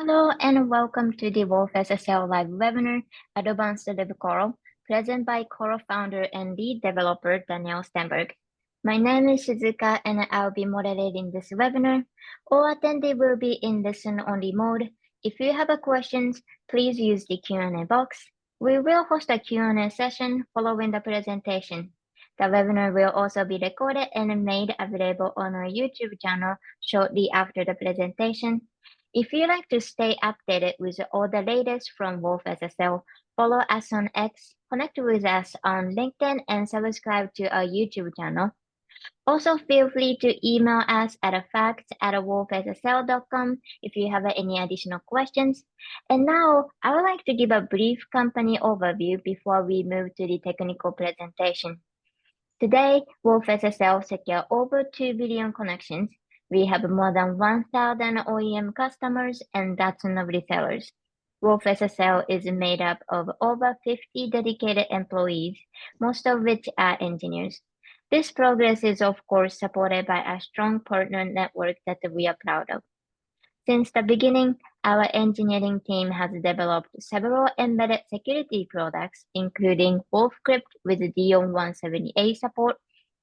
Hello and welcome to the Wolf SSL live webinar, Advanced Libcurl, present by Coral founder and lead developer Daniel Stenberg. My name is Shizuka and I'll be moderating this webinar. All attendees will be in listen-only mode. If you have questions, please use the Q&A box. We will host a Q&A session following the presentation. The webinar will also be recorded and made available on our YouTube channel shortly after the presentation. If you'd like to stay updated with all the latest from Wolf SSL, follow us on X, connect with us on LinkedIn, and subscribe to our YouTube channel. Also, feel free to email us at facts@wolfssl.com if you have any additional questions. And now, I would like to give a brief company overview before we move to the technical presentation. Today, Wolf SSL secure over 2 billion connections. We have more than 1,000 OEM customers and dozens of resellers. Wolf SSL is made up of over 50 dedicated employees, most of which are engineers. This progress is of course supported by a strong partner network that we are proud of. Since the beginning, our engineering team has developed several embedded security products, including WolfCrypt with DOM 178 support,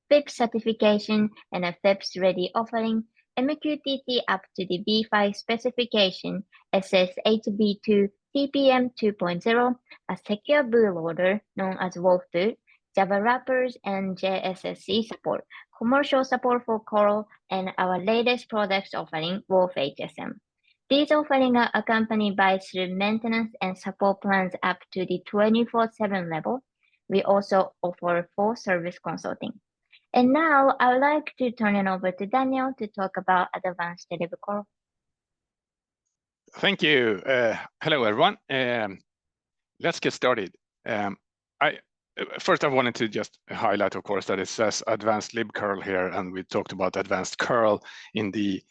FIPS certification, and a FIPS-ready offering, MQTT up to the V5 specification, SSHB2 TPM 2.0, a secure bootloader known as WolfBoot, Java wrappers, and JSSC support, commercial support for Coral, and our latest products offering, Wolf HSM. These offerings are accompanied by through maintenance and support plans up to the 24/7 level. We also offer full service consulting. And now I would like to turn it over to Daniel to talk about advanced Libcurl. Thank you. Hello, everyone. Let's get started. First, I wanted to just highlight, of course, that it says advanced Libcurl here, and we talked about advanced curl in the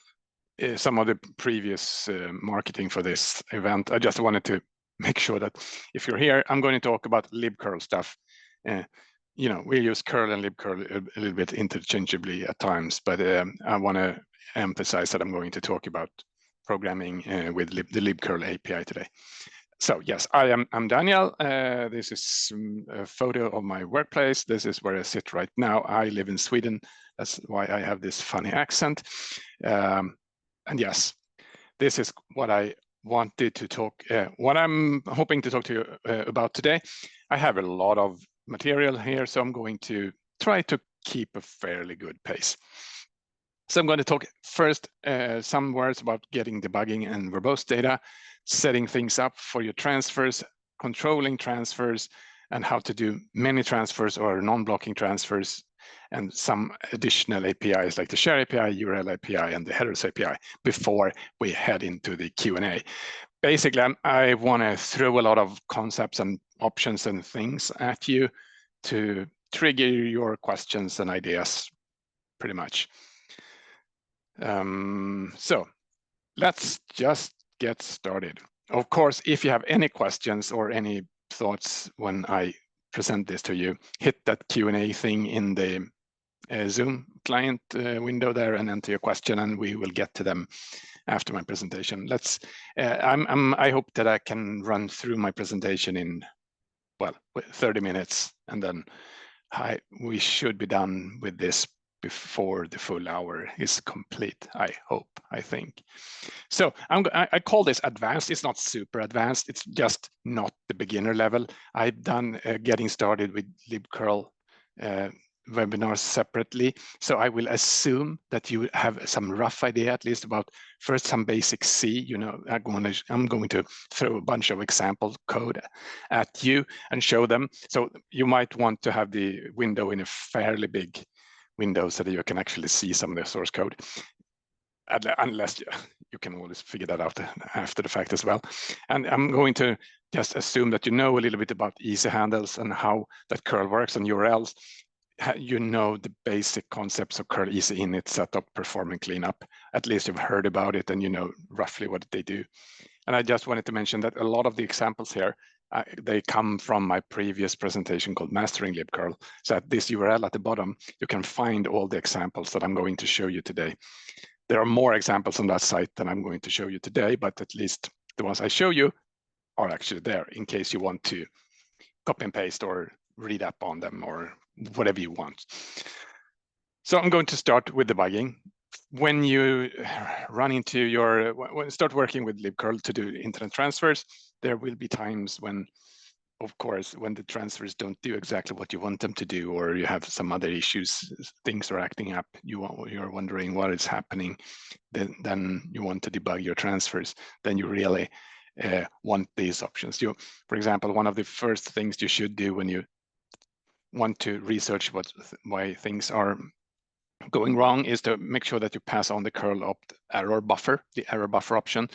some of the previous marketing for this event. I just wanted to make sure that if you're here, I'm going to talk about Libcurl stuff. You know, we use curl and Libcurl a little bit interchangeably at times, but I want to emphasize that I'm going to talk about programming with the Libcurl API today. So yes, I'm Daniel. This is a photo of my workplace. This is where I sit right now. I live in Sweden. That's why I have this funny accent. And yes, this is what I wanted to talk, what I'm hoping to talk to you about today. I have a lot of material here, so I'm going to try to keep a fairly good pace. So I'm going to talk first some words about getting debugging and verbose data, setting things up for your transfers, controlling transfers, and how to do many transfers or non-blocking transfers, and some additional APIs like the share API, URL API, and the headers API before we head into the Q&A. Basically, I want to throw a lot of concepts and options and things at you to trigger your questions and ideas, pretty much. So let's just get started. Of course, if you have any questions or any thoughts when I present this to you, hit that Q&A thing in the Zoom client window there and enter your question, and we will get to them after my presentation. Let's. I hope that I can run through my presentation in, well, 30 minutes, and then we should be done with this before the full hour is complete. I hope. I think. So I call this advanced. It's not super advanced. It's just not the beginner level. I've done getting started with Libcurl webinars separately, so I will assume that you have some rough idea at least about first some basic C. You know, I'm going to throw a bunch of example code at you and show them. So you might want to have the window in a fairly big window so that you can actually see some of the source code, unless you can always figure that out after the fact as well. And I'm going to just assume that you know a little bit about easy handles and how that curl works on URLs. You know the basic concepts of curl easy init, setup, perform, and cleanup. At least you've heard about it and you know roughly what they do. And I just wanted to mention that a lot of the examples here, they come from my previous presentation called Mastering Libcurl. So at this URL at the bottom, you can find all the examples that I'm going to show you today. There are more examples on that site than I'm going to show you today, but at least the ones I show you are actually there in case you want to copy and paste or read up on them or whatever you want. So I'm going to start with debugging. When you run into start working with Libcurl to do internet transfers, there will be times when, of course, when the transfers don't do exactly what you want them to do, or you have some other issues, things are acting up, you're wondering what is happening, then you want to debug your transfers, then you really want these options. For example, one of the first things you should do when you want to research why things are going wrong is to make sure that you pass on the curl opt error buffer, the error buffer option,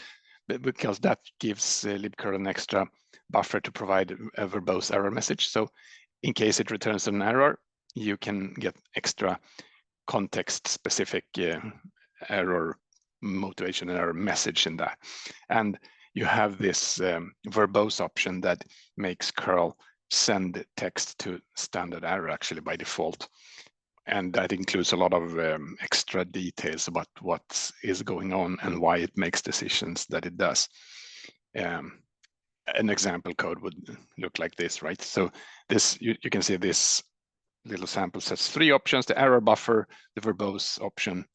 because that gives Libcurl an extra buffer to provide a verbose error message. So in case it returns an error, you can get extra context-specific error motivation and error message in that. And you have this verbose option that makes curl send text to standard error actually by default. And that includes a lot of extra details about what is going on and why it makes decisions that it does. An example code would look like this, right? So this, you can see this little sample sets 3 options: the error buffer, the verbose option,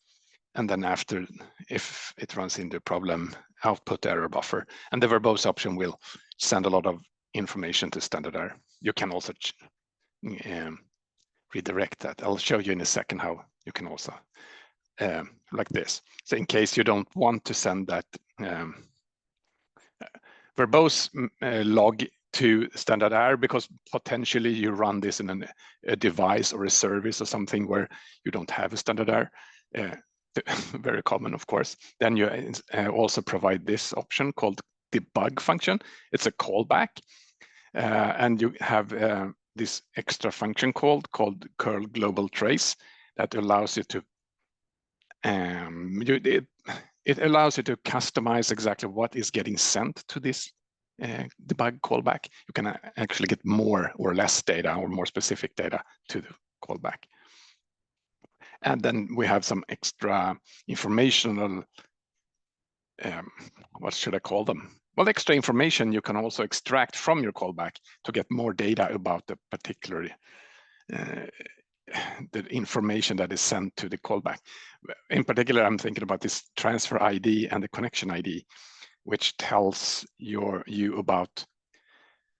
and then after, if it runs into a problem, output error buffer. And the verbose option will send a lot of information to standard error. You can also redirect that. I'll show you in a second how you can also like this. So in case you don't want to send that verbose log to standard error, because potentially you run this in a device or a service or something where you don't have a standard error, very common, of course, then you also provide this option called debug function. It's a callback, and you have this extra function called curl global trace that allows you to it allows you to customize exactly what is getting sent to this debug callback. You can actually get more or less data or more specific data to the callback. And then we have some extra informational, what should I call them? Well, extra information you can also extract from your callback to get more data about the particular the information that is sent to the callback. In particular, I'm thinking about this transfer ID and the connection ID, which tells you about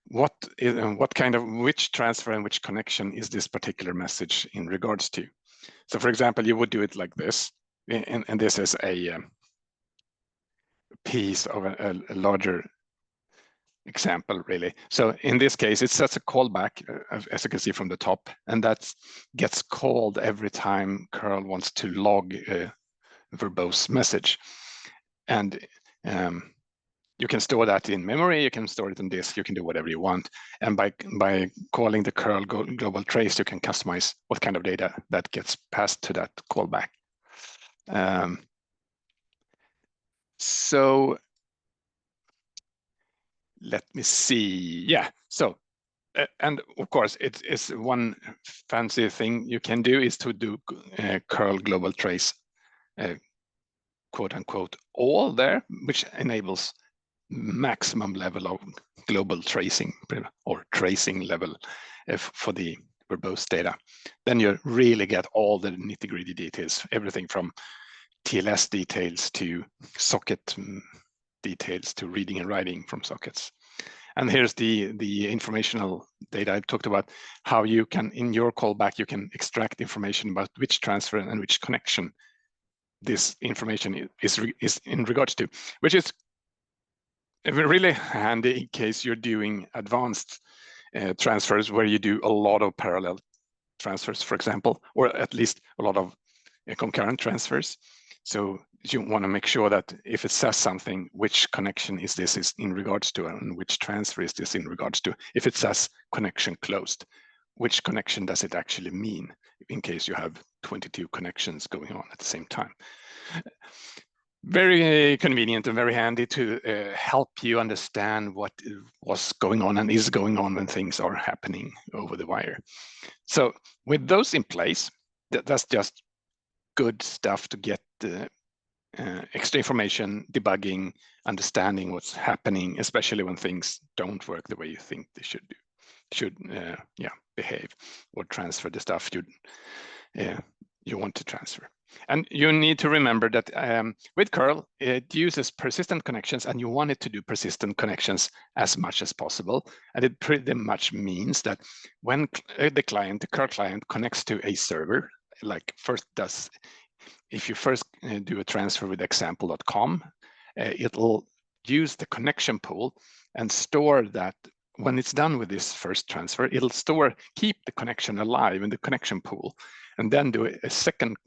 which transfer and which connection is this particular message in regards to. So, for example, you would do it like this, and this is a piece of a larger example, really. So in this case, it sets a callback, as you can see from the top, and that gets called every time curl wants to log a verbose message. And you can store that in memory, you can store it on disk, you can do whatever you want. And by calling the curl global trace, you can customize what kind of data that gets passed to that callback. So let me see. Yeah, so, and of course, it's one fancy thing you can do is to do curl global trace, quote unquote, all there, which enables maximum level of global tracing or tracing level for the verbose data. Then you really get all the nitty-gritty details, everything from TLS details to socket details to reading and writing from sockets. And here's the informational data I talked about, how you can, in your callback, you can extract information about which transfer and which connection this information is in regards to, which is really handy in case you're doing advanced transfers where you do a lot of parallel transfers, for example, or at least a lot of concurrent transfers. So you want to make sure that if it says something, which connection is this in regards to, and which transfer is this in regards to. If it says connection closed, which connection does it actually mean in case you have 22 connections going on at the same time? Very convenient and very handy to help you understand what was going on and is going on when things are happening over the wire. So with those in place, that's just good stuff to get extra information, debugging, understanding what's happening, especially when things don't work the way you think they should behave, or transfer the stuff you want to transfer. And you need to remember that with curl, it uses persistent connections, and you want it to do persistent connections as much as possible. And it pretty much means that when the curl client connects to a server, like if you first do a transfer with example.com, it'll use the connection pool and store that. When it's done with this first transfer, it'll keep the connection alive in the connection pool, and then do a second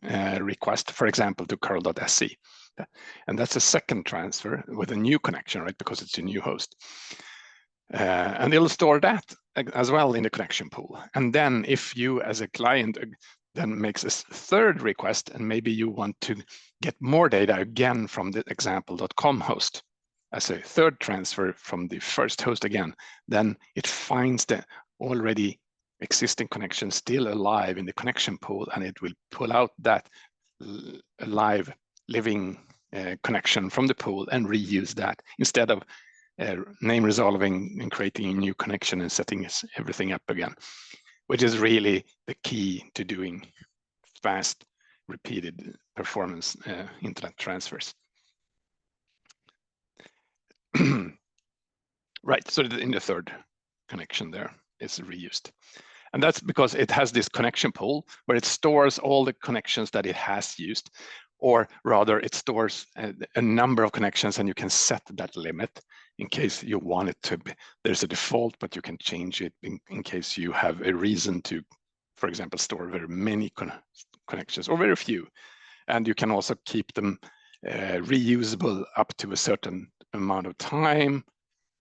request, for example, to curl.sc. And that's a second transfer with a new connection, right? Because it's a new host. And it'll store that as well in the connection pool. And then if you as a client then makes a third request, and maybe you want to get more data again from the example.com host as a third transfer from the first host again, then it finds the already existing connection still alive in the connection pool, and it will pull out that live living connection from the pool and reuse that instead of name resolving and creating a new connection and setting everything up again, which is really the key to doing fast, repeated performance internet transfers. Right, so in the third connection there is reused. And that's because it has this connection pool where it stores all the connections that it has used, or rather it stores a number of connections, and you can set that limit in case you want it to be. There's a default, but you can change it in case you have a reason to, for example, store very many connections or very few. And you can also keep them reusable up to a certain amount of time.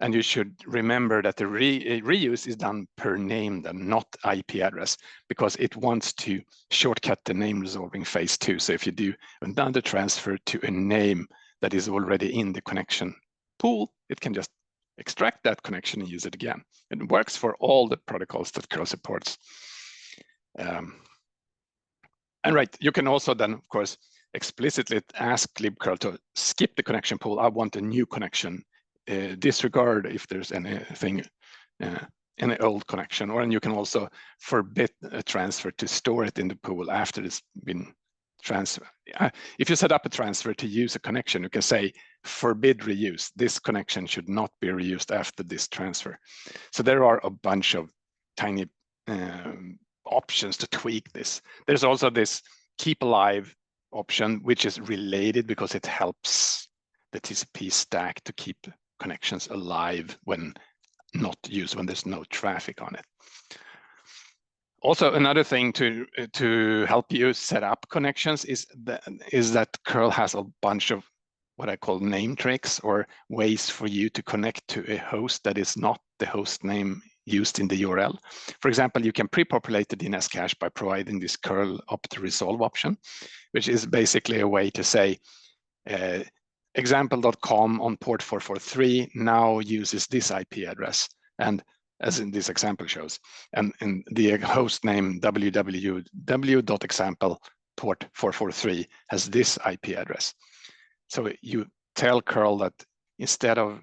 And you should remember that the reuse is done per name, then not IP address, because it wants to shortcut the name resolving phase too. So if you do another transfer to a name that is already in the connection pool, it can just extract that connection and use it again. It works for all the protocols that curl supports. And right, you can also then, of course, explicitly ask Libcurl to skip the connection pool. I want a new connection. Disregard if there's anything, any old connection, or and you can also forbid a transfer to store it in the pool after it's been transferred. If you set up a transfer to use a connection, you can say forbid reuse. This connection should not be reused after this transfer. So there are a bunch of tiny options to tweak this. There's also this keep alive option, which is related because it helps the TCP stack to keep connections alive when not used, when there's no traffic on it. Also, another thing to help you set up connections is that curl has a bunch of what I call name tricks, or ways for you to connect to a host that is not the host name used in the URL. For example, you can pre-populate the DNS cache by providing this curl opt resolve option, which is basically a way to say, example.com on port 443 now uses this IP address, and as in this example shows, and the host name www.example port 443 has this IP address. So you tell curl that instead of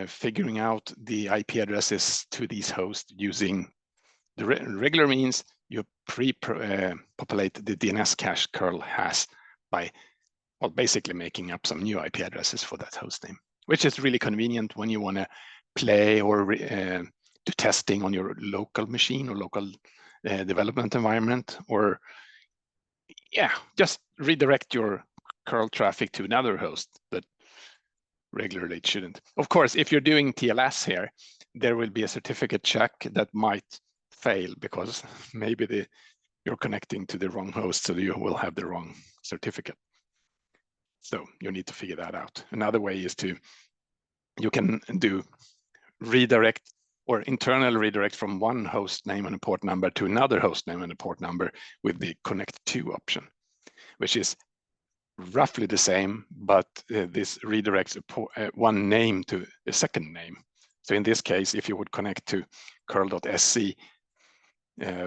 figuring out the IP addresses to these hosts using the regular means, you pre-populate the DNS cache curl has by, well, basically making up some new IP addresses for that host name, which is really convenient when you want to play or do testing on your local machine or local development environment, or just redirect your curl traffic to another host that regularly it shouldn't. Of course, if you're doing TLS here, there will be a certificate check that might fail because maybe you're connecting to the wrong host, so you will have the wrong certificate. So you need to figure that out. Another way is you can do redirect or internal redirect from one host name and a port number to another host name and a port number with the connect to option, which is roughly the same, but this redirects one name to a second name. So in this case, if you would connect to curl.sc,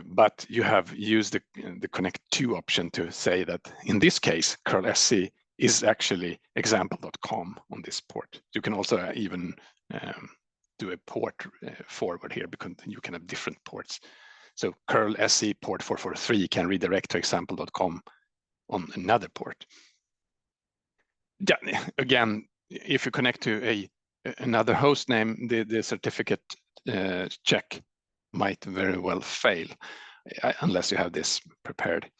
but you have used the connect to option to say that in this case, curl.sc is actually example.com on this port. You can also even do a port forward here, because you can have different ports. So curl SE port 443 can redirect to example.com on another port. Yeah, again, if you connect to another host name, the certificate check might very well fail unless you have this prepared.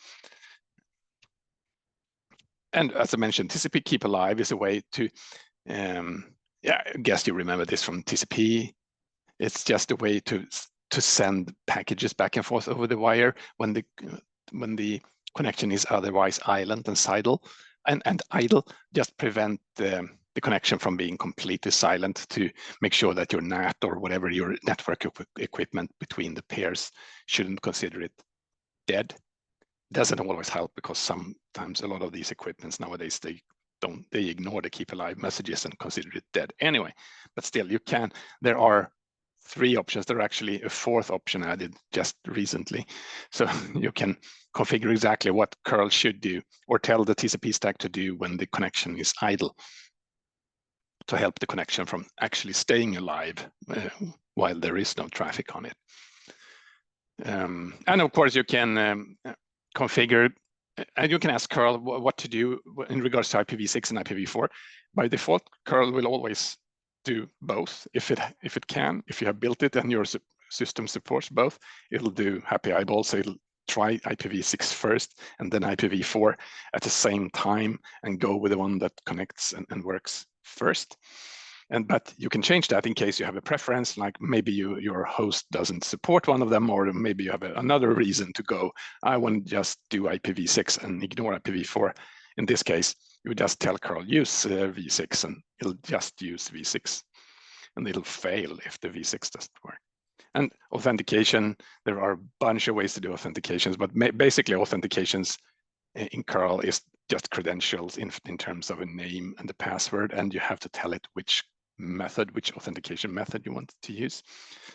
And as I mentioned, TCP keep alive is a way to, yeah, I guess you remember this from TCP. It's just a way to send packages back and forth over the wire when the connection is otherwise island and idle. And idle just prevent the connection from being completely silent, to make sure that your NAT or whatever your network equipment between the pairs shouldn't consider it dead. Doesn't always help, because sometimes a lot of these equipments nowadays, they ignore the keep alive messages and consider it dead anyway. But still, you can. There are 3 options. There are actually a 4th option added just recently, so you can configure exactly what curl should do, or tell the TCP stack to do when the connection is idle, to help the connection from actually staying alive while there is no traffic on it. And of course, you can configure, and you can ask curl what to do in regards to IPv6 and IPv4. By default, curl will always do both if it can. If you have built it and your system supports both, it'll do happy eyeballs. So it'll try IPv6 first and then IPv4 at the same time, and go with the one that connects and works first. But you can change that in case you have a preference, like maybe your host doesn't support one of them, or maybe you have another reason to go, I want to just do IPv6 and ignore IPv4. In this case, you just tell curl use v6, and it'll just use v6, and it'll fail if the v6 doesn't work. And authentication, there are a bunch of ways to do authentications, but basically authentications in curl is just credentials in terms of a name and the password, and you have to tell it which authentication method you want to use.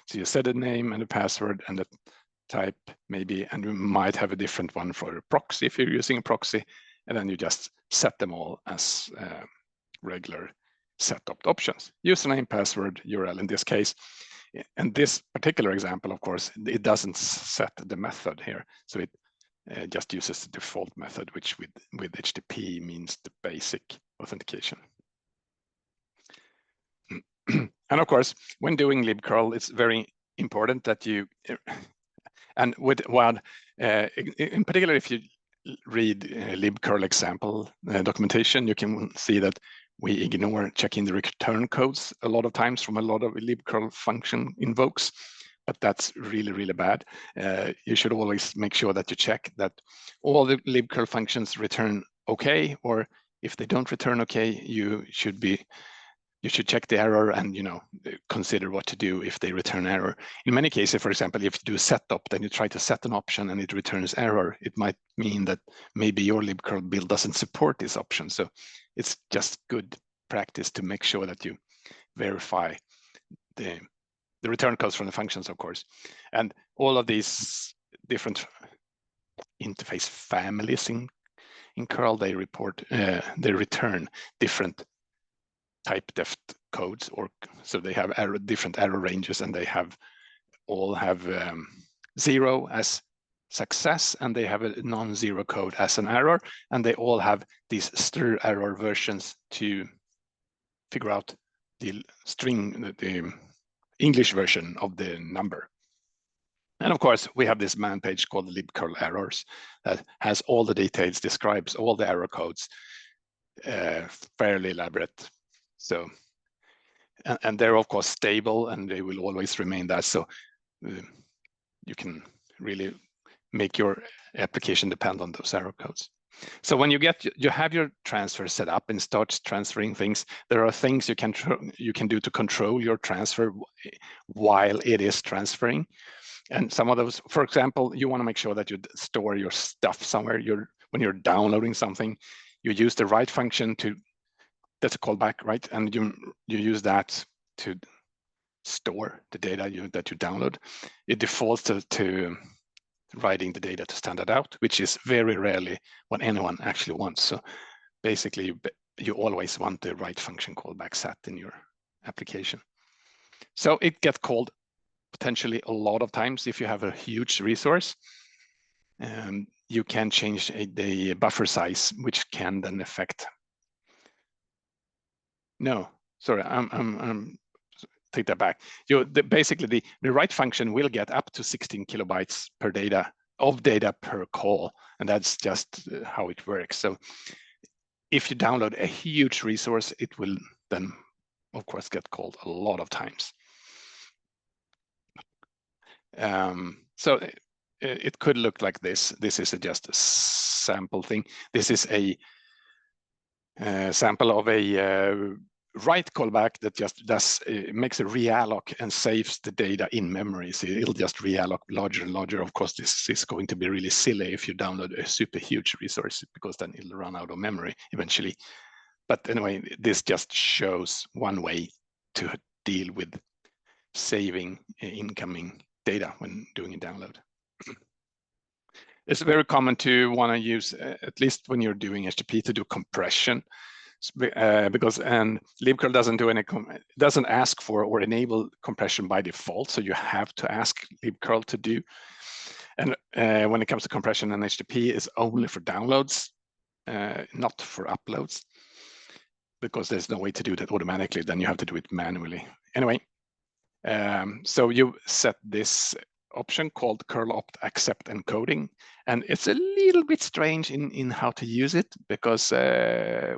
So you set a name and a password and a type maybe, and you might have a different one for a proxy if you're using a proxy, and then you just set them all as regular setup options. Username, password, URL in this case. And this particular example, of course, it doesn't set the method here. So it just uses the default method, which with HTTP means the basic authentication. And of course, when doing libcurl, it's very important that you, and with one, in particular, if you read libcurl example documentation, you can see that we ignore checking the return codes a lot of times from a lot of libcurl function invokes, but that's really, really bad. You should always make sure that you check that all the libcurl functions return okay, or if they don't return okay, you should check the error and consider what to do if they return error. In many cases, for example, if you do a setup, then you try to set an option and it returns error, it might mean that maybe your libcurl build doesn't support this option. So it's just good practice to make sure that you verify the return codes from the functions, of course. And all of these different interface families in curl, they return different type def codes, or so they have different error ranges, and they all have 0 as success, and they have a non-zero code as an error, and they all have these stir error versions to figure out the the English version of the number. And of course, we have this man page called libcurl errors that has all the details, describes all the error codes, fairly elaborate. So, and they're of course stable, and they will always remain that. So you can really make your application depend on those error codes. So when you have your transfer set up and start transferring things, there are things you can do to control your transfer while it is transferring. And some of those, for example, you want to make sure that you store your stuff somewhere. When you're downloading something, you use the write function that's a callback, right? And you use that to store the data that you download. It defaults to writing the data to standard out, which is very rarely what anyone actually wants. So basically you always want the right function callback set in your application. So it gets called potentially a lot of times if you have a huge resource. You can change the buffer size, which can then affect. No, sorry, I'm take that back. Basically the write function will get up to 16 kilobytes per data per call, and that's just how it works. So if you download a huge resource, it will then of course get called a lot of times. So it could look like this. This is just a sample thing. This is a sample of a write callback that just makes a realloc and saves the data in memory. So it'll just realloc larger and larger. Of course, this is going to be really silly if you download a super huge resource, because then it'll run out of memory eventually. But anyway, this just shows one way to deal with saving incoming data when doing a download. It's very common to want to use, at least when you're doing HTTP, to do compression, because Libcurl doesn't ask for or enable compression by default, so you have to ask Libcurl to do. And when it comes to compression and HTTP, is only for downloads, not for uploads, because there's no way to do that automatically. Then you have to do it manually. Anyway, so you set this option called curl opt accept encoding, and it's a little bit strange in how to use it, because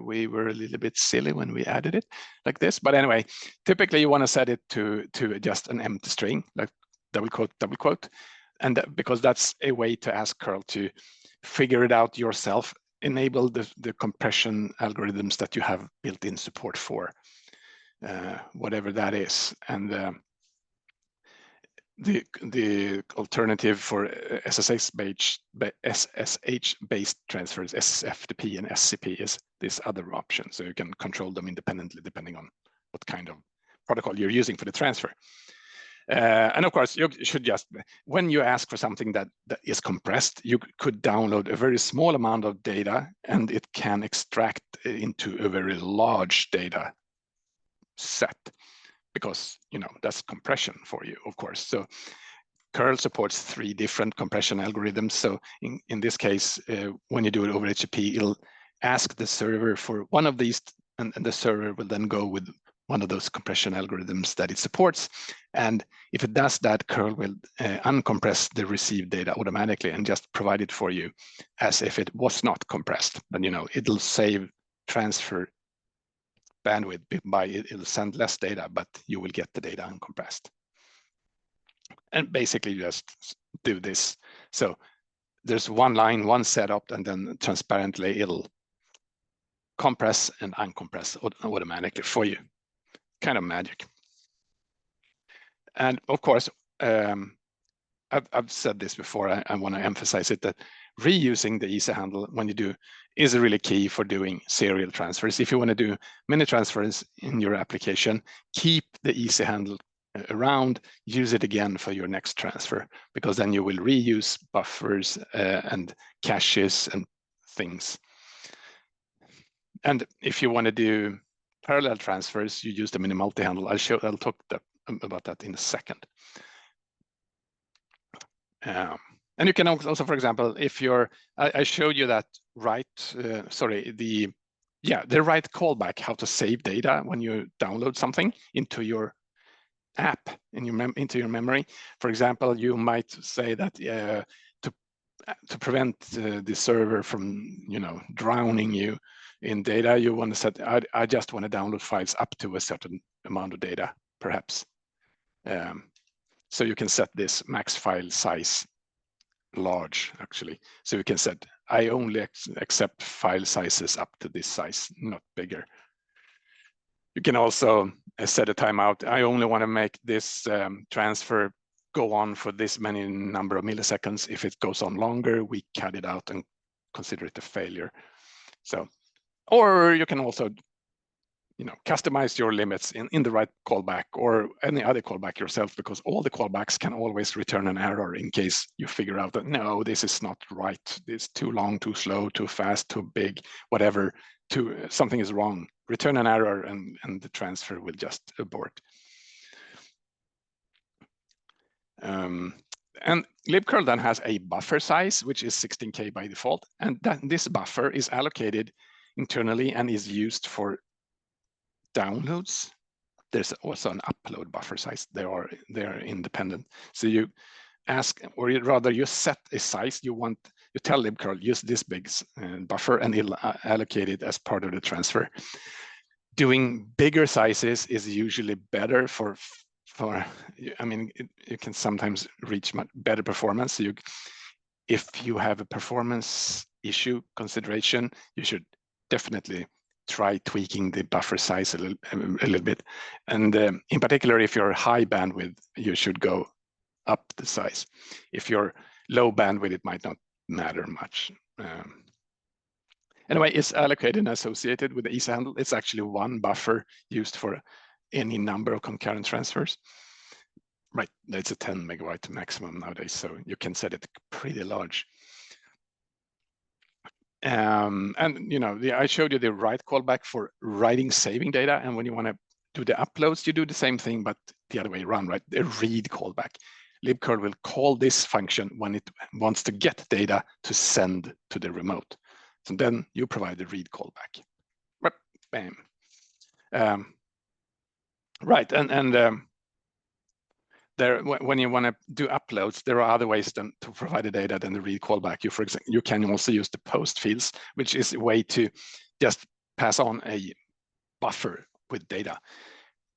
we were a little bit silly when we added it like this. But anyway, typically you want to set it to just an empty string, like double quote, and because that's a way to ask curl to figure it out yourself, enable the compression algorithms that you have built-in support for, whatever that is. And the alternative for SSH-based transfers, SFTP and SCP, is this other option. So you can control them independently depending on what kind of protocol you're using for the transfer. And of course, you should just, when you ask for something that is compressed, you could download a very small amount of data, and it can extract into a very large data set, because that's compression for you, of course. So curl supports 3 different compression algorithms. So in this case, when you do it over HTTP, it'll ask the server for one of these, and the server will then go with one of those compression algorithms that it supports. And if it does that, curl will uncompress the received data automatically and just provide it for you as if it was not compressed. And it'll save transfer bandwidth by it'll send less data, but you will get the data uncompressed. And basically just do this. So there's one line, one setup, and then transparently it'll compress and uncompress automatically for you. Kind of magic. And of course, I've said this before, I want to emphasize it, that reusing the easy handle when you do is really key for doing serial transfers. If you want to do many transfers in your application, keep the easy handle around, use it again for your next transfer, because then you will reuse buffers and caches and things. And if you want to do parallel transfers, you use them in a multi-handle. I'll talk about that in a second. And you can also, for example, if I showed you that the right callback, how to save data when you download something into your app, into your memory. For example, you might say that to prevent the server from drowning you in data, you want to set, I just want to download files up to a certain amount of data, perhaps. So you can set this max file size large, actually. So you can set, I only accept file sizes up to this size, not bigger. You can also set a timeout. I only want to make this transfer go on for this many number of milliseconds. If it goes on longer, we cut it out and consider it a failure. So, or you can also customize your limits in the right callback or any other callback yourself, because all the callbacks can always return an error in case you figure out that, no, this is not right. It's too long, too slow, too fast, too big, whatever. something is wrong, return an error, and the transfer will just abort. And Libcurl then has a buffer size, which is 16K by default, and this buffer is allocated internally and is used for downloads. There's also an upload buffer size. They are independent. So you ask, or rather you set a size you want. You tell Libcurl, use this big buffer, and it'll allocate it as part of the transfer. Doing bigger sizes is usually better for I mean, you can sometimes reach much better performance. So if you have a performance issue consideration, you should definitely try tweaking the buffer size a little bit. And in particular, if you're high bandwidth, you should go up the size. If you're low bandwidth, it might not matter much. Anyway, it's allocated and associated with the easy handle. It's actually one buffer used for any number of concurrent transfers. Right, it's a 10 megabyte maximum nowadays, so you can set it pretty large. And you know, I showed you the write callback for writing, saving data, and when you want to do the uploads, you do the same thing, but the other way around, right? The read callback. Libcurl will call this function when it wants to get data to send to the remote. So then you provide the read callback. Bam. Right, and there, when you want to do uploads, there are other ways to provide the data than the read callback. For example, you can also use the post fields, which is a way to just pass on a buffer with data.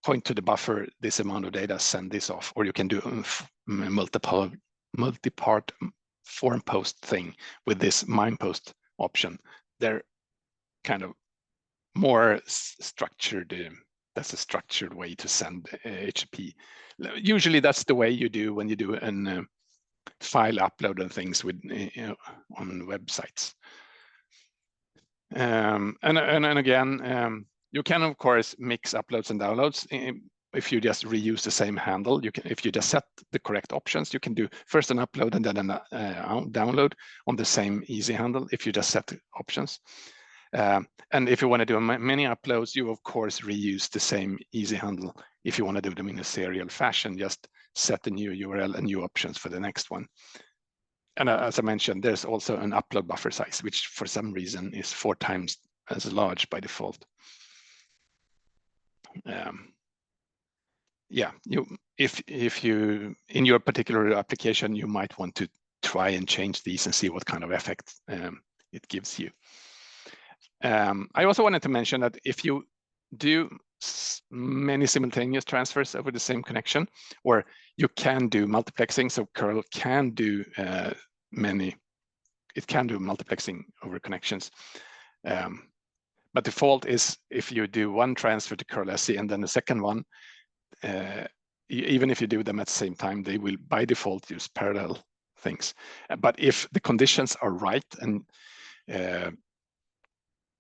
Point to the buffer, this amount of data, send this off, or you can do multi-part form post thing with this MIME post option. They're kind of more structured. That's a structured way to send HTTP. Usually that's the way you do when you do an file upload and things with on websites. And again, you can of course mix uploads and downloads. If you just reuse the same handle, you can. If you just set the correct options, you can do first an upload and then a download on the same easy handle. If you just set the options. And if you want to do many uploads, you of course reuse the same easy handle. If you want to do them in a serial fashion, just set a new URL and new options for the next one. And as I mentioned, there's also an upload buffer size, which for some reason is 4 times as large by default. Yeah, if you in your particular application, you might want to try and change these and see what kind of effect it gives you. I also wanted to mention that if you do many simultaneous transfers over the same connection, or you can do multiplexing, so curl can do it can do multiplexing over connections. But default is if you do one transfer to curl SE and then the second one, even if you do them at the same time, they will by default use parallel things. But if the conditions are right and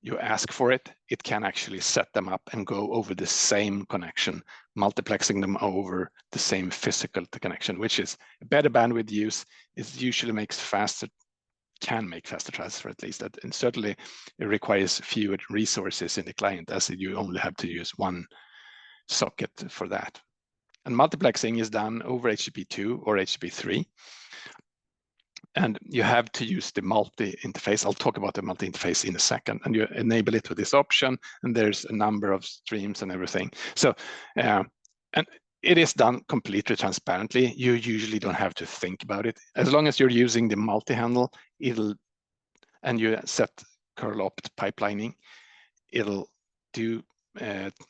you ask for it, it can actually set them up and go over the same connection, multiplexing them over the same physical connection, which is better bandwidth use. It usually makes faster, can make faster transfer at least, and certainly it requires fewer resources in the client as you only have to use one socket for that. And multiplexing is done over HTTP2 or HTTP3. And you have to use the multi-interface. I'll talk about the multi-interface in a second. And you enable it with this option, and there's a number of streams and everything. So, and it is done completely transparently. You usually don't have to think about it. As long as you're using the multi-handle, and you set curl opt pipelining, it'll do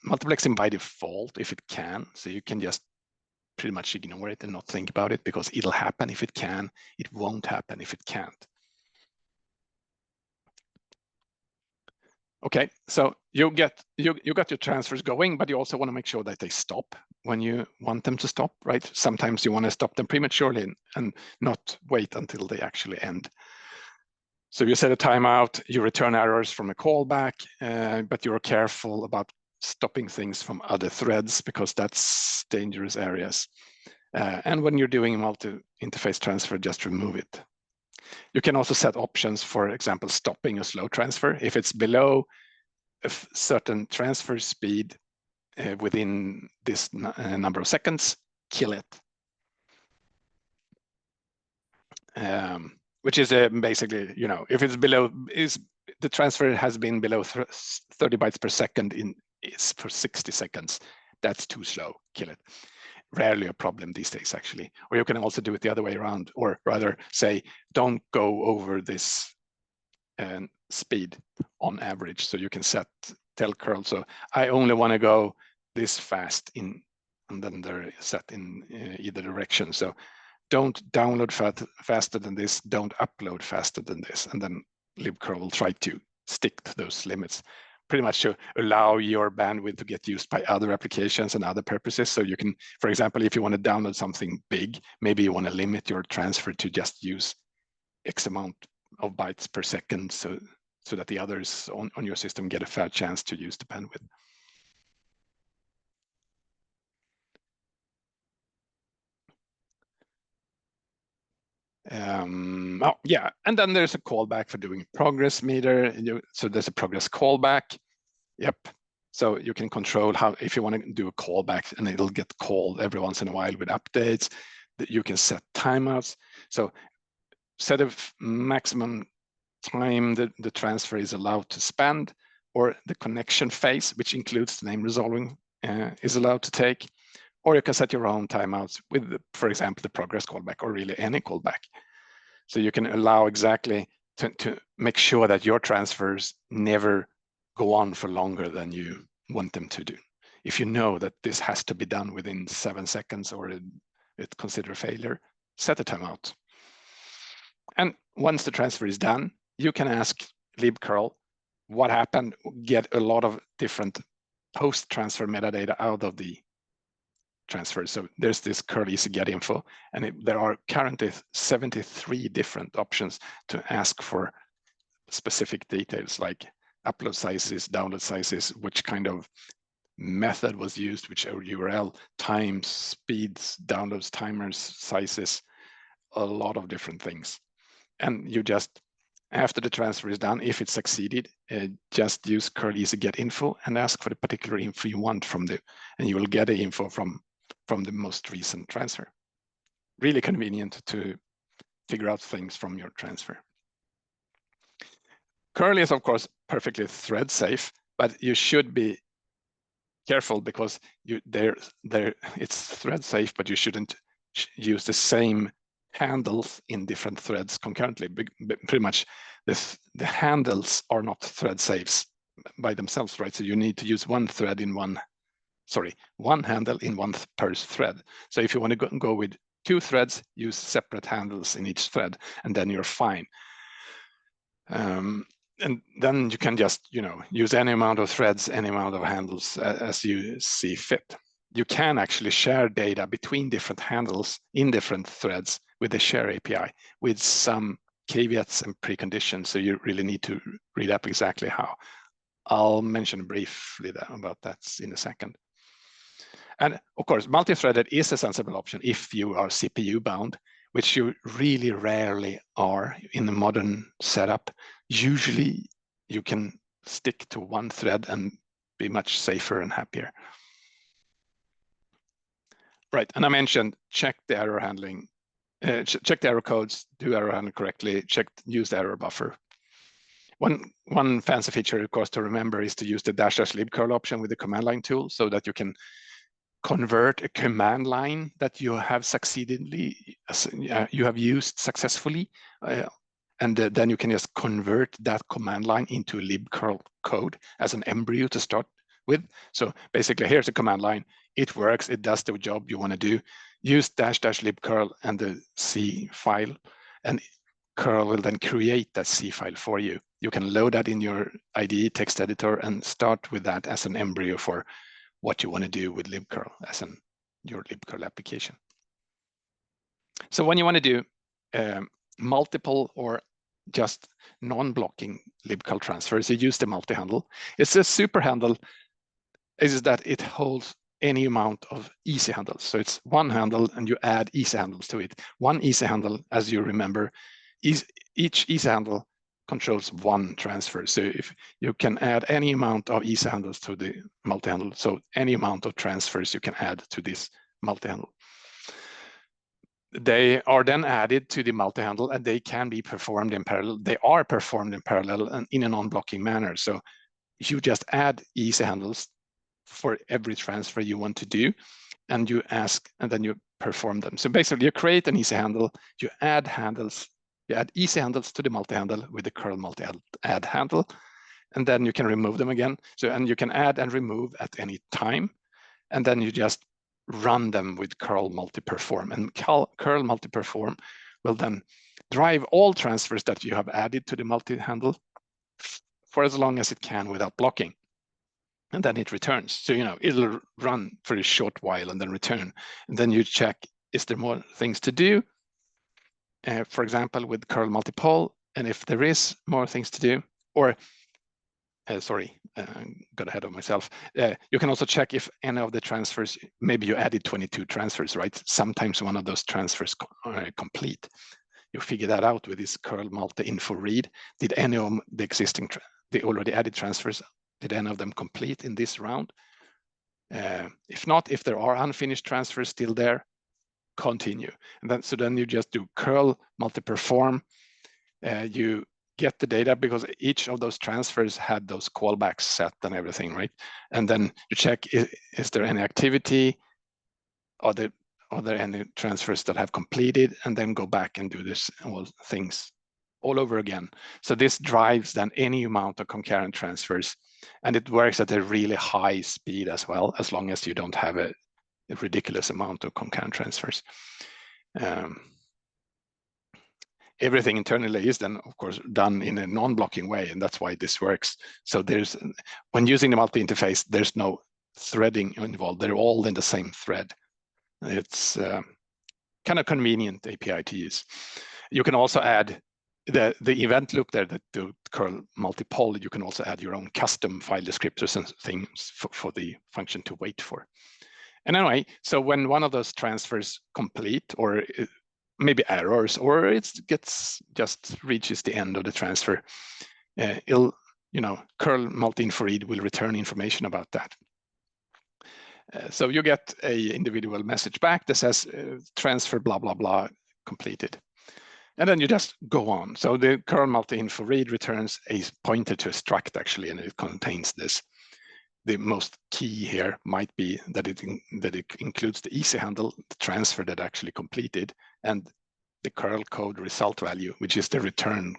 multiplexing by default if it can. So you can just pretty much ignore it and not think about it, because it'll happen if it can. It won't happen if it can't. Okay, so you got your transfers going, but you also want to make sure that they stop when you want them to stop, right? Sometimes you want to stop them prematurely and not wait until they actually end. So you set a timeout, you return errors from a callback, but you're careful about stopping things from other threads because that's dangerous areas. And when you're doing multi-interface transfer, just remove it. You can also set options, for example, stopping a slow transfer. If it's below a certain transfer speed within this number of seconds, kill it. Which is basically, you know, if it's below, the transfer has been below 30 bytes per second is for 60 seconds. That's too slow, kill it. Rarely a problem these days, actually. Or you can also do it the other way around, or rather say, don't go over this speed on average. So you can tell curl, so I only want to go this fast and then they're set in either direction. So don't download faster than this, don't upload faster than this, and then Libcurl will try to stick to those limits, pretty much to allow your bandwidth to get used by other applications and other purposes. So you can, for example, if you want to download something big, maybe you want to limit your transfer to just use X amount of bytes per second, so that the others on your system get a fair chance to use the bandwidth. Oh yeah, and then there's a callback for doing progress meter. So there's a progress callback. Yep. So you can control how, if you want to do a callback and it'll get called every once in a while with updates, that you can set timeouts. So set a maximum time that the transfer is allowed to spend, or the connection phase, which includes the name resolving, is allowed to take. Or you can set your own timeouts with, for example, the progress callback, or really any callback. So you can allow exactly to make sure that your transfers never go on for longer than you want them to do. If you know that this has to be done within 7 seconds or it's considered failure, set a timeout. And once the transfer is done, you can ask Libcurl what happened, get a lot of different post-transfer metadata out of the transfer. So there's this curl easy get info, and there are currently 73 different options to ask for specific details like upload sizes, download sizes, which kind of method was used, which URL, times, speeds, downloads, timers, sizes, a lot of different things. And you just, after the transfer is done, if it succeeded, just use curl easy get info and ask for the particular info you want from and you will get the info from the most recent transfer. Really convenient to figure out things from your transfer. Curl is, of course, perfectly thread safe, but you should be careful because it's thread safe, but you shouldn't use the same handles in different threads concurrently. Pretty much the handles are not thread safes by themselves, right? So you need to use one handle in one per thread. So if you want to go with 2 threads, use separate handles in each thread, and then you're fine. And then you can just, use any amount of threads, any amount of handles as you see fit. You can actually share data between different handles in different threads with the share API with some caveats and preconditions. So you really need to read up exactly how. I'll mention briefly about that in a second. And of course, multi-threaded is a sensible option if you are CPU bound, which you really rarely are in a modern setup. Usually you can stick to one thread and be much safer and happier. Right, and I mentioned check the error handling, check the error codes, do error handling correctly, use the error buffer. One fancy feature, of course, to remember is to use the --libcurl option with the command line tool so that you can convert a command line that you have used successfully, and then you can just convert that command line into a libcurl code as an embryo to start with. So basically, here's a command line. It works. It does the job you want to do. Use --libcurl and the C file, and curl will then create that C file for you. You can load that in your IDE text editor and start with that as an embryo for what you want to do with Libcurl as your Libcurl application. So when you want to do multiple or just non-blocking Libcurl transfers, you use the multi-handle. It's a super handle is that it holds any amount of easy handles. So it's one handle and you add easy handles to it. One easy handle, as you remember, each easy handle controls one transfer. So if you can add any amount of easy handles to the multi-handle, so any amount of transfers you can add to this multi-handle. They are then added to the multi-handle and they can be performed in parallel. They are performed in parallel and in a non-blocking manner. So you just add easy handles for every transfer you want to do, and you ask, and then you perform them. So basically you create an easy handle, you add handles, you add easy handles to the multi-handle with the curl multi-add handle, and then you can remove them again. So, and you can add and remove at any time, and then you just run them with curl multi-perform, and curl multi-perform will then drive all transfers that you have added to the multi-handle for as long as it can without blocking. And then it returns. So, you know, it'll run for a short while and then return. And then you check, is there more things to do? For example, with curl multi-poll, and if there is more things to do, or got ahead of myself. You can also check if any of the transfers, maybe you added 22 transfers, right? Sometimes one of those transfers are complete. You figure that out with this curl multi-info read. Did any of the existing, the already added transfers, did any of them complete in this round? If not, if there are unfinished transfers still there, continue. And then, so then you just do curl multi-perform. You get the data because each of those transfers had those callbacks set and everything, right? And then you check, is there any activity? Are there any transfers that have completed? And then go back and do this all things all over again. So this drives then any amount of concurrent transfers, and it works at a really high speed as well, as long as you don't have a ridiculous amount of concurrent transfers. Everything internally is then, of course, done in a non-blocking way, and that's why this works. So there's, when using the multi-interface, there's no threading involved. They're all in the same thread. It's kind of convenient API to use. You can also add the event loop there, that the curl multi-poll. You can also add your own custom file descriptors and things for the function to wait for. And anyway, so when one of those transfers complete, or maybe errors, or it just reaches the end of the transfer, it'll, you know, curl multi-info read will return information about that. So you get a individual message back that says transfer blah blah blah completed, and then you just go on. So the curl multi-info read returns a pointer to a struct actually, and it contains this. The most key here might be that it includes the easy handle, the transfer that actually completed, and the curl code result value, which is the return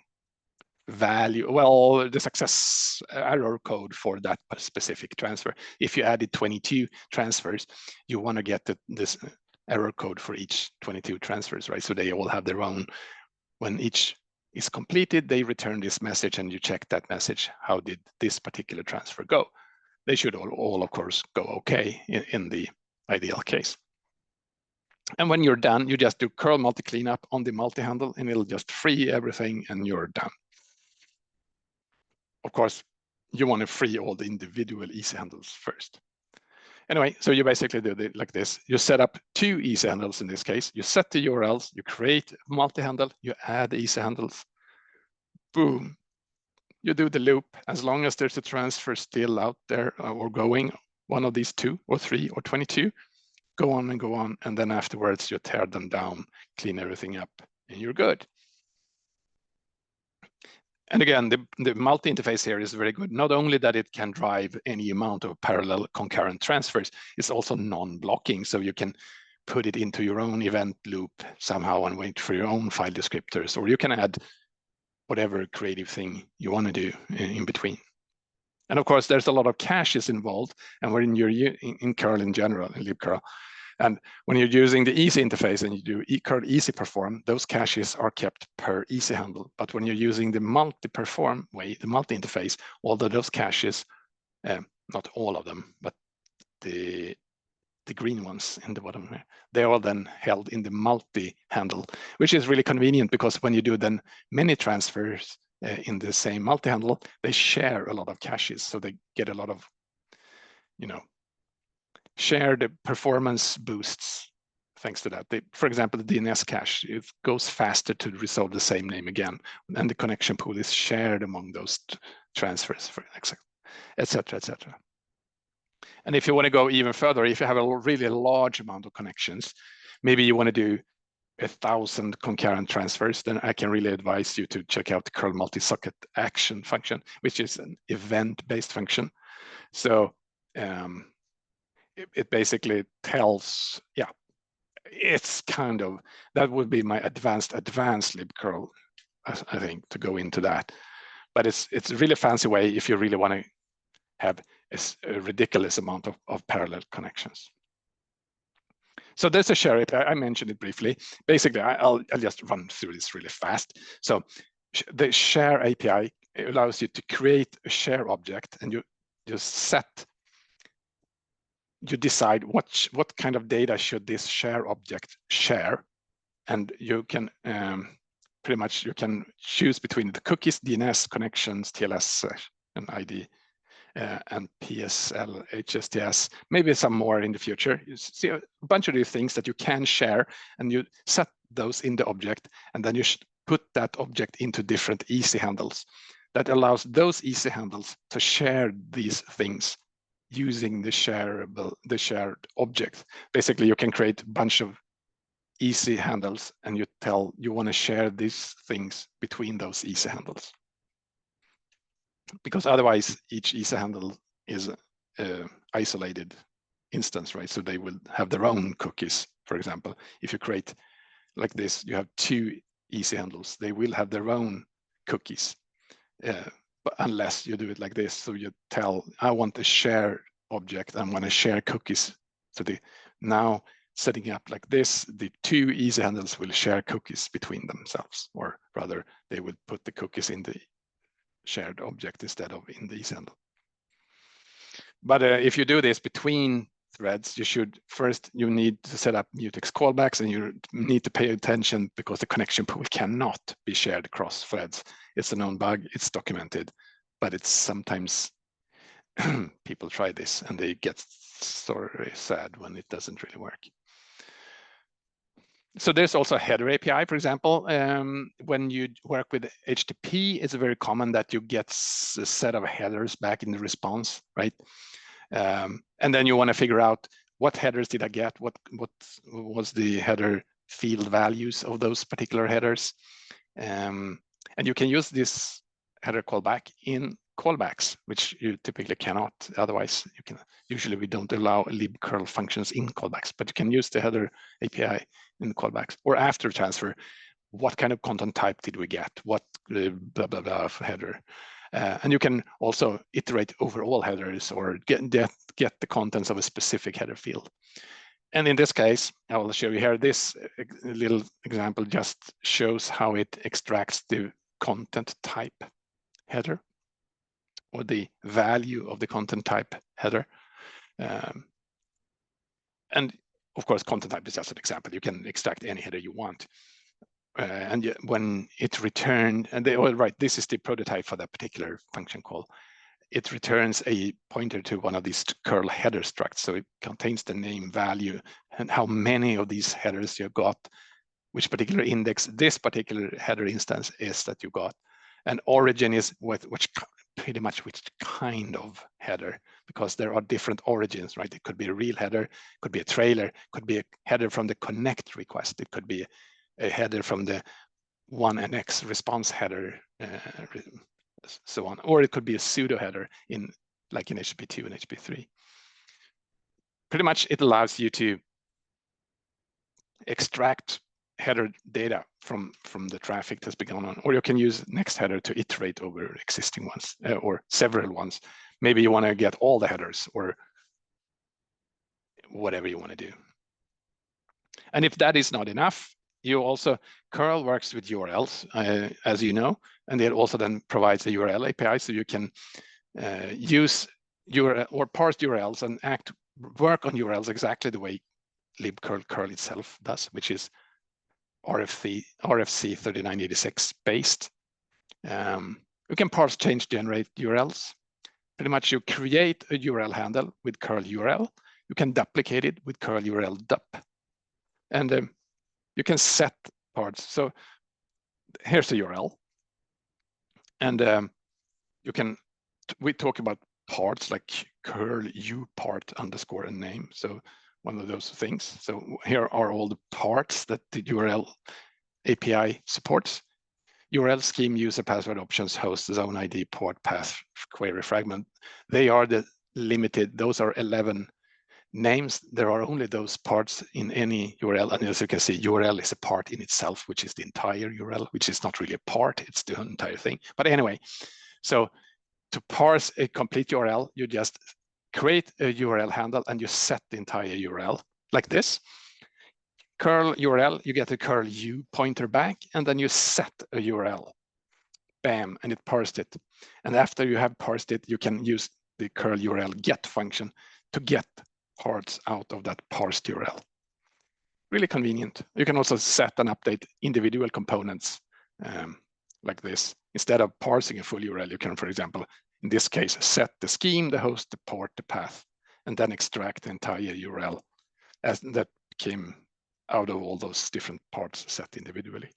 value, well, the success error code for that specific transfer. If you added 22 transfers, you want to get this error code for each 22 transfers, right? So they all have their own. When each is completed, they return this message, and you check that message. How did this particular transfer go? They should all of course, go okay in the ideal case. And when you're done, you just do curl multi cleanup on the multi-handle, and it'll just free everything, and you're done. Of course, you want to free all the individual easy handles first. Anyway, so you basically do it like this. You set up 2 easy handles in this case. You set the URLs, you create a multi-handle, you add easy handles. Boom. You do the loop. As long as there's a transfer still out there or going, one of these 2 or 3 or 22, go on, and then afterwards you tear them down, clean everything up, and you're good. And again, the multi-interface here is very good. Not only that it can drive any amount of parallel concurrent transfers, it's also non-blocking, so you can put it into your own event loop somehow and wait for your own file descriptors, or you can add whatever creative thing you want to do in between. And of course, there's a lot of caches involved, and when you're in curl in general, in Libcurl, and when you're using the easy interface and you do curl easy perform, those caches are kept per easy handle. But when you're using the multi-perform way, the multi-interface, although those caches, not all of them, but the green ones in the bottom here, they are then held in the multi-handle, which is really convenient because when you do then many transfers in the same multi-handle, they share a lot of caches, so they get a lot of, you know, share the performance boosts thanks to that. For example, the DNS cache, it goes faster to resolve the same name again, and the connection pool is shared among those transfers, for example, etc., etc. And if you want to go even further, if you have a really large amount of connections, maybe you want to do 1,000 concurrent transfers, then I can really advise you to check out the curl multi-socket action function, which is an event-based function. So it basically tells, yeah, it's kind of, that would be my advanced libcurl, I think, to go into that. But it's a really fancy way if you really want to have a ridiculous amount of parallel connections. So there's a share API. I mentioned it briefly. Basically, I'll just run through this really fast. So the share API allows you to create a share object, and you decide what kind of data should this share object share, and you can pretty much choose between the cookies, DNS, connections, TLS, and ID. And PSL, HSTS, maybe some more in the future. You see a bunch of these things that you can share, and you set those in the object, and then you should put that object into different easy handles. That allows those easy handles to share these things using the shared object. Basically, you can create a bunch of easy handles, and you want to share these things between those easy handles. Because otherwise each easy handle is an isolated instance, right? So they will have their own cookies. For example, if you create like this, you have 2 easy handles, they will have their own cookies, but unless you do it like this. So you tell, I want a share object, I want to share cookies. So now setting up like this, the 2 easy handles will share cookies between themselves, or rather they will put the cookies in the shared object instead of in the easy handle. But if you do this between threads, you need to set up mutex callbacks, and you need to pay attention because the connection pool cannot be shared across threads. It's a known bug, it's documented, but it's sometimes people try this and they get sort of sad when it doesn't really work. So there's also a header API, for example. When you work with HTTP, it's very common that you get a set of headers back in the response, right? And then you want to figure out what headers did I get? What was the header field values of those particular headers? And you can use this header callback in callbacks, which you typically cannot. Otherwise, usually we don't allow libcurl functions in callbacks, but you can use the header API in callbacks. Or after transfer, what kind of content type did we get? What blah blah blah header? And you can also iterate over all headers or get the contents of a specific header field. And in this case, I will show you here, this little example just shows how it extracts the content type header, or the value of the content type header. And of course, content type is just an example. You can extract any header you want. And when it returned, and this is the prototype for that particular function call. It returns a pointer to one of these curl header structs. So it contains the name, value, and how many of these headers you got, which particular index this particular header instance is that you got. And origin is pretty much which kind of header, because there are different origins, right? It could be a real header, could be a trailer, could be a header from the connect request. It could be a header from the 1NX response header, so on. Or it could be a pseudo header like in HTTP2 and HTTP3. Pretty much it allows you to extract header data from the traffic that's been going on, or you can use next header to iterate over existing ones, or several ones. Maybe you want to get all the headers, or whatever you want to do. And if that is not enough, curl works with URLs, as you know, and it also then provides a URL API, so you can use URL or parse URLs and work on URLs exactly the way libcurl curl itself does, which is RFC 3986 based. You can parse, change, generate URLs. Pretty much you create a URL handle with curl URL. You can duplicate it with curl URL dup. And you can set parts. So here's the URL. And we talk about parts like curl u part underscore and name. So one of those things. So here are all the parts that the URL API supports. URL scheme, user password options, host, zone ID, port, path, query fragment. They are the limited, those are 11 names. There are only those parts in any URL. And as you can see, URL is a part in itself, which is the entire URL, which is not really a part, it's the entire thing. But anyway, so to parse a complete URL, you just create a URL handle and you set the entire URL like this. Curl URL, you get a curl u pointer back, and then you set a URL. Bam, and it parsed it. And after you have parsed it, you can use the curl URL get function to get parts out of that parsed URL. Really convenient. You can also set and update individual components like this. Instead of parsing a full URL, you can, for example, in this case, set the scheme, the host, the port, the path, and then extract the entire URL as that came out of all those different parts set individually.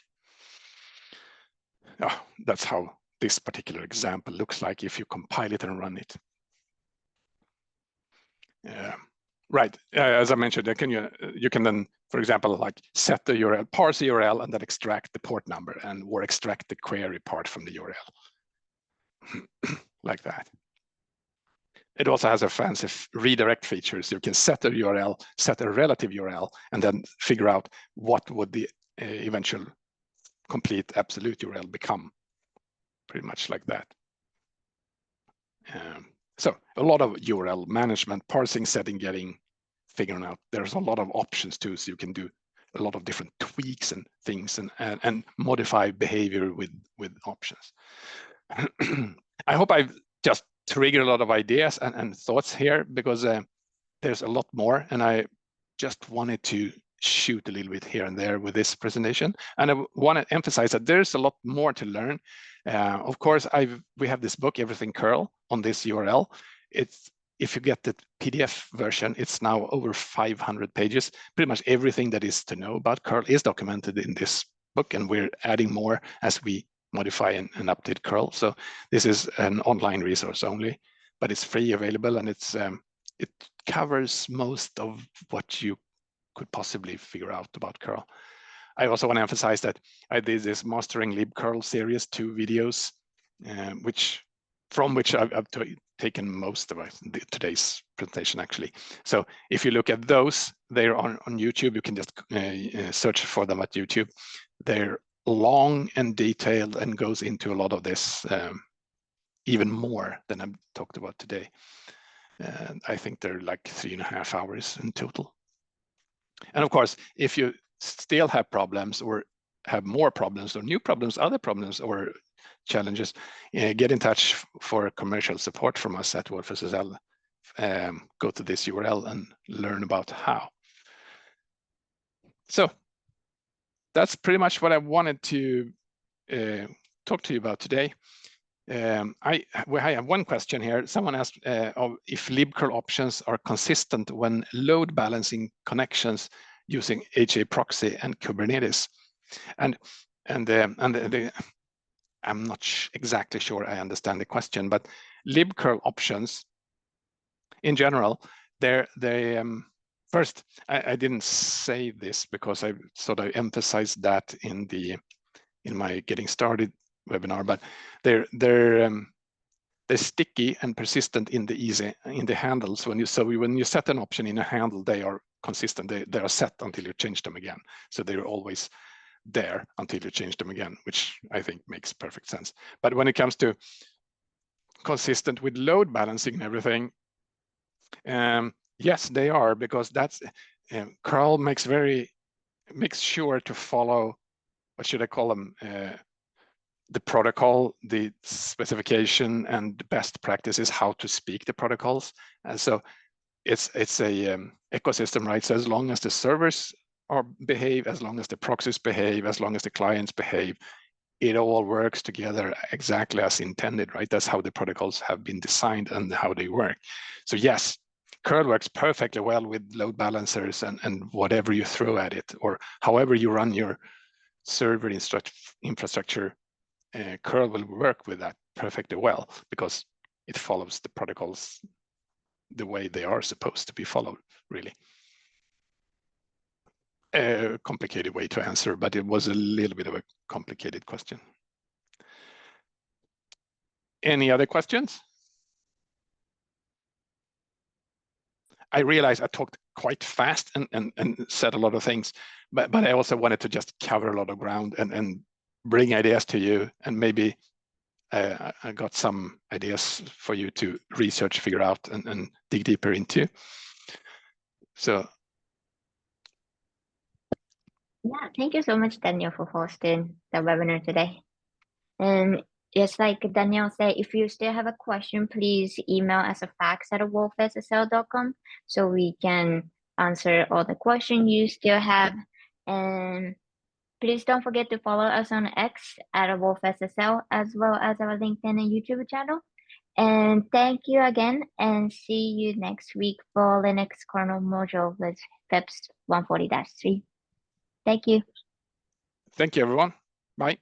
That's how this particular example looks like if you compile it and run it. Right, as I mentioned, you can then, for example, like set the URL, parse the URL, and then extract the port number or extract the query part from the URL, like that. It also has a fancy redirect feature, so you can set a URL, set a relative URL, and then figure out what would the eventual complete absolute URL become, pretty much like that. So a lot of URL management, parsing, setting, getting, figuring out. There's a lot of options too, so you can do a lot of different tweaks and things and modify behavior with options. I hope I've just triggered a lot of ideas and thoughts here, because there's a lot more, and I just wanted to shoot a little bit here and there with this presentation. And I want to emphasize that there's a lot more to learn. Of course, we have this book, Everything Curl, on this URL. If you get the PDF version, it's now over 500 pages. Pretty much everything that is to know about curl is documented in this book, and we're adding more as we modify and update curl. So this is an online resource only, but it's free, available, and it covers most of what you could possibly figure out about curl. I also want to emphasize that I did this Mastering Libcurl series, 2 videos, from which I've taken most of today's presentation, actually. So if you look at those, they're on YouTube. You can just search for them at YouTube. They're long and detailed and goes into a lot of this, even more than I've talked about today. I think they're like 3.5 hours in total. And of course, if you still have problems or have more problems or new problems, other problems or challenges, get in touch for commercial support from us at WolfSSL. Go to this URL and learn about how. So that's pretty much what I wanted to talk to you about today. I have one question here. Someone asked if Libcurl options are consistent when load balancing connections using HA proxy and Kubernetes. And I'm not exactly sure I understand the question, but Libcurl options in general, first, I didn't say this because I sort of emphasized that in my getting started webinar, but they're sticky and persistent in the handles. When you set an option in a handle, they are consistent. They are set until you change them again. So they're always there until you change them again, which I think makes perfect sense. But when it comes to consistent with load balancing and everything, yes, they are, because that's curl makes sure to follow, what should I call them, the protocol, the specification, and the best practices how to speak the protocols. And so it's a ecosystem, right? So as long as the servers behave, as long as the proxies behave, as long as the clients behave, it all works together exactly as intended, right? That's how the protocols have been designed and how they work. So yes, curl works perfectly well with load balancers and whatever you throw at it, or however you run your server infrastructure. Curl will work with that perfectly well because it follows the protocols the way they are supposed to be followed, really. A complicated way to answer, but it was a little bit of a complicated question. Any other questions? I realized I talked quite fast and said a lot of things, but I also wanted to just cover a lot of ground and bring ideas to you, and maybe I got some ideas for you to research, figure out, and dig deeper into. So. Yeah, thank you so much, Daniel, for hosting the webinar today. And just like Daniel said, if you still have a question, please email us a fax@wolfssl.com so we can answer all the questions you still have. And please don't forget to follow us on X @wolfssl, as well as our LinkedIn and YouTube channel. And thank you again, and see you next week for Linux kernel module with FEPS 140-3. Thank you. Thank you, everyone. Bye.